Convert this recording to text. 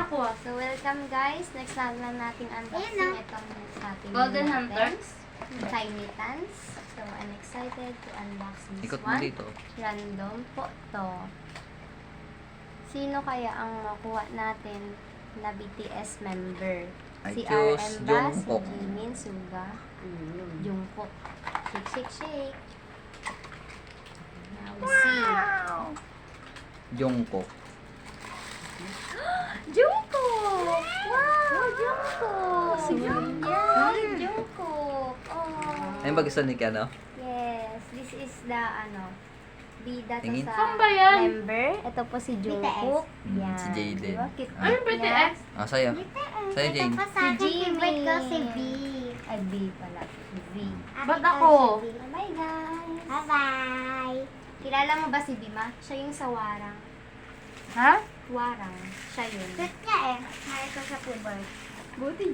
Ako. So, welcome guys. Next naman natin unboxing itong sa ating Golden natin. Hunters. Tiny Tans. So, I'm excited to unbox this Ikot mo one. dito. Random po to. Sino kaya ang makuha natin na BTS member? I Si choose RM ba? Si Jungkook. Jimin, Suga, Jungkook. Shake, shake, shake. Now we see. Jungkook. Jungkook! Wow! Jungkook! Yan! Jungkook! Oh. Ayun ba gusto ni Kano? Yes. This is the, bida to Tingin. sa Saan ba yan? member. Ito po si Jungkook. Yan. Si Jaden. Diba? Cute Ah. Ano niya. BTS? Ah, sa'yo. Sa'yo, Ito Jane. pa sa akin, Si Jimmy. favorite ko si B. Ay, B pala. V. Ba't ako? Bye, guys. Bye-bye. Kilala mo ba si Bima? Siya yung sa Warang. Ha? Warang. Siya yun. Cute niya eh. Mahal ko sa favorite. Buti